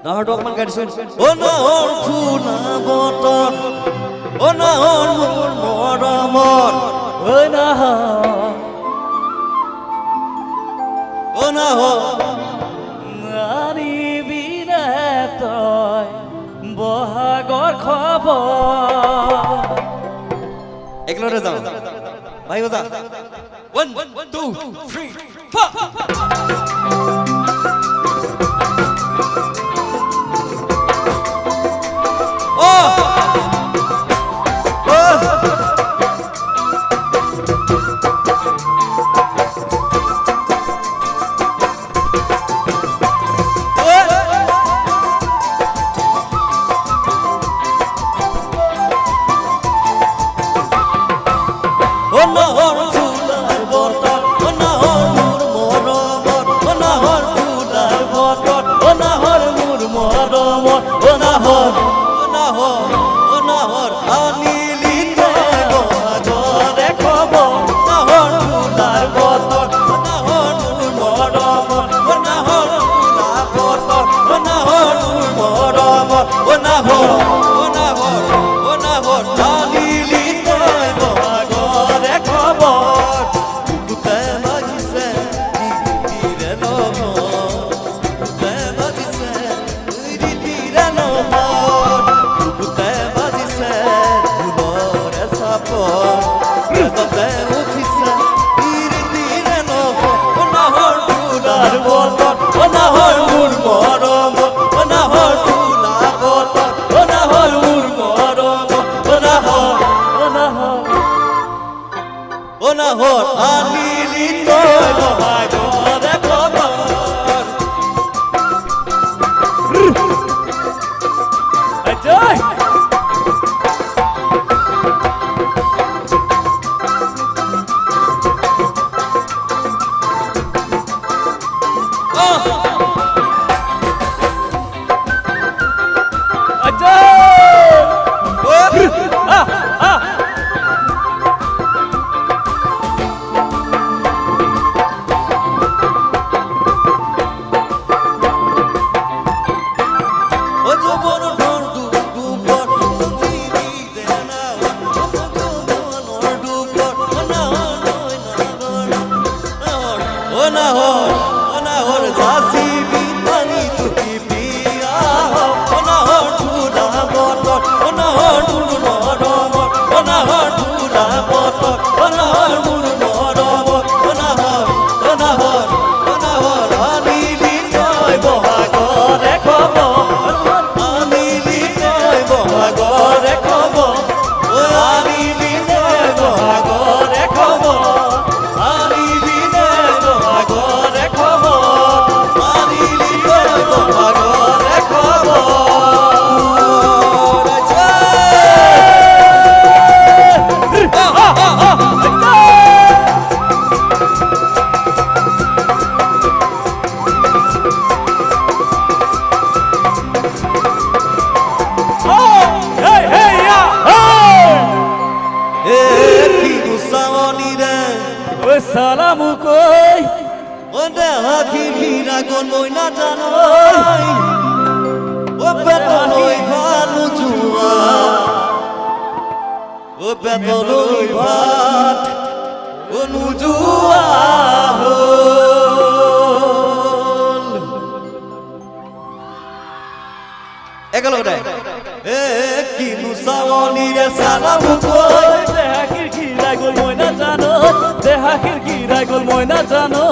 নাহৰটো অকমান গাই দিছো অ নাহৰ ফুলা বতৰ অ নাহৰ মোৰ মৰমৰ ঐ নাহৰ অ নাহৰ আনিবি নে তই বহাগৰ খবৰ একেলগে যাওঁ ভাই বজা 1 2 3 Hot anili toy bahagore khobor ajay salamu koi onda hakira gon moi na janoi o betoloi bhalu jua o betoloi bhat o nujua hol ekalode e kinu sawani re salamu koi খিৰাই গল মই নাজানো দেহা খিৰাই গল মই নাজানো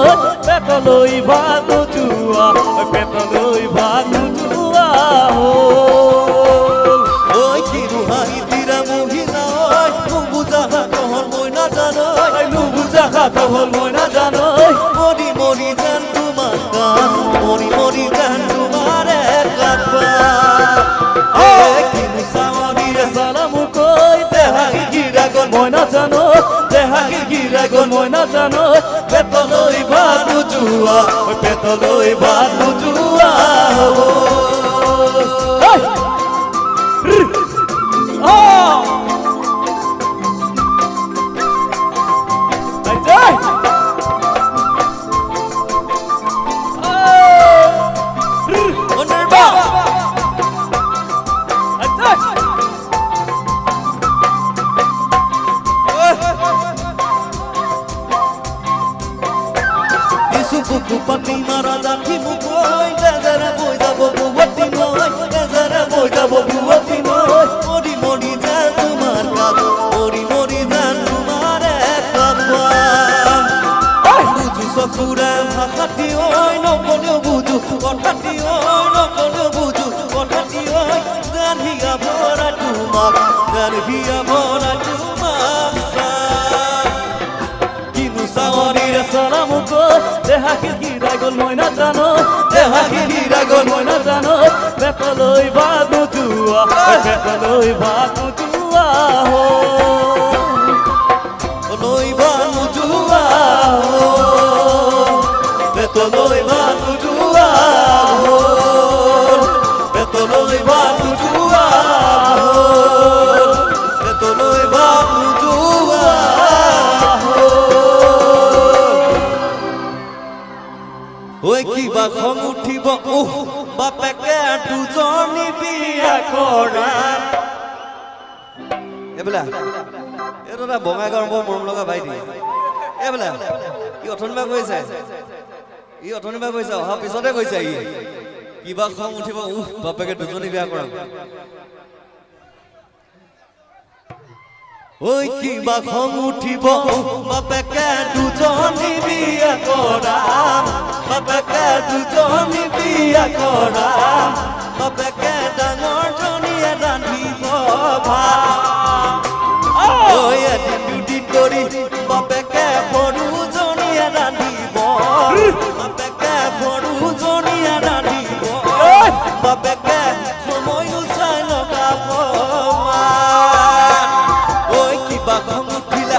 পেটলৈ ভাত নোযোৱা পেটলৈ ভাত নোযোৱা ঐ কিৰুহাই তিৰা মহিলা নুবুজা হল মই নাজানো নুবুজা হল মই নাজানো মৰি মৰি যেন তোমাৰ গান মৰি মৰি যেন তোমাৰ কাপা কিনো চাৱনীৰে চালামু কৈ দেহা খিৰাই গল মই নাজানো দেহা খিৰাই গল মই নাজানো পেটলৈ ভাত নোযোৱা পেটলৈ ভাত নোযোৱা কুপাতি মাৰা জাঠি মুকৈ তেজেৰে বৈ যাব বুৱতী নৈ তেজেৰে বৈ যাব বুৱতী নৈ মৰি মৰি যেন তোমাৰ গাত মৰি মৰি যেন তোমাৰ বুজো চকুৰে ভাষাটি ঐ নকলেও বুজো কথাটি ঐ নকলেও বুজো কথাটি ঐ যেন হিয়া ভৰা তোমাক যেন হিয়া ভৰা তোমাক কিনো চাৱনীৰে চলামুকো দেহা খিৰখিৰাই গ'ল মই নাজানো দেহা খিৰখিৰাই গ'ল মই নাজানো পেটলৈ ভাত নোযোৱা পেটলৈ ভাত নোযোৱা লৈ ভাত নোযোৱা পেটলৈ ভাত নোযোৱা পেটলৈ ভাত নোযোৱা পেটলৈ ভাত নোযোৱা ঐ কিবা খং উঠিব বাপেকে দুজনী বিয়া কৰা এইবিলাক এইটো এটা বঙাইগাঁৱৰ বৰ মৰম লগা ভাইটি এইবিলাক ই অথনিবা কৈছে অহা পিছতে কৈছে ই কিবা খং উঠিব বাপেকে দুজনী বিয়া কৰা ঐ কিবা খং উঠিব বাপেকে দুজনী বিয়া কৰা বাপেকে দুজনী বিয়া কৰা বাপেকে ডাঙৰ জনীয়ে ৰান্ধিব ভাত ঐ এদিন দুদিন কৰি বাপেকে সৰুজনীয়ে ৰান্ধিব বাপেকে সৰুজনীয়ে ৰান্ধিব বাপেকে সময় চাই লগাব ঐ কিবা খং উঠিলে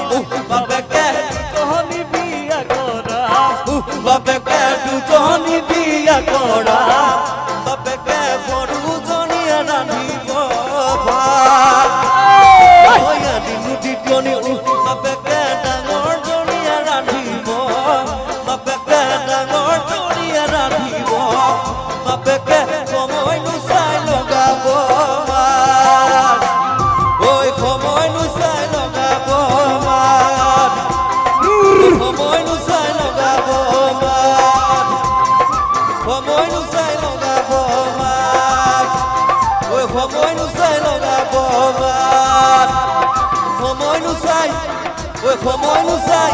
বাপেকে দুজনী বিয়া কৰা বাপেকে দুজনী বিয়া কৰা বাপেকে সৰুজনীয়ে ৰান্ধিব ভাত বাপেকে ডাঙৰ জনীয়ে ৰান্ধিব বাপেকে ডাঙৰ জনীয়ে ৰান্ধিব বাপেকে সময় নুচাই লগাব ঐ সময় নুচাই লগাব সময় নুচাই লগাব সময় নুচাই লগাব ঐ সময় নুচাই লগাব সময় নুচাই ঐ সময় নুচাই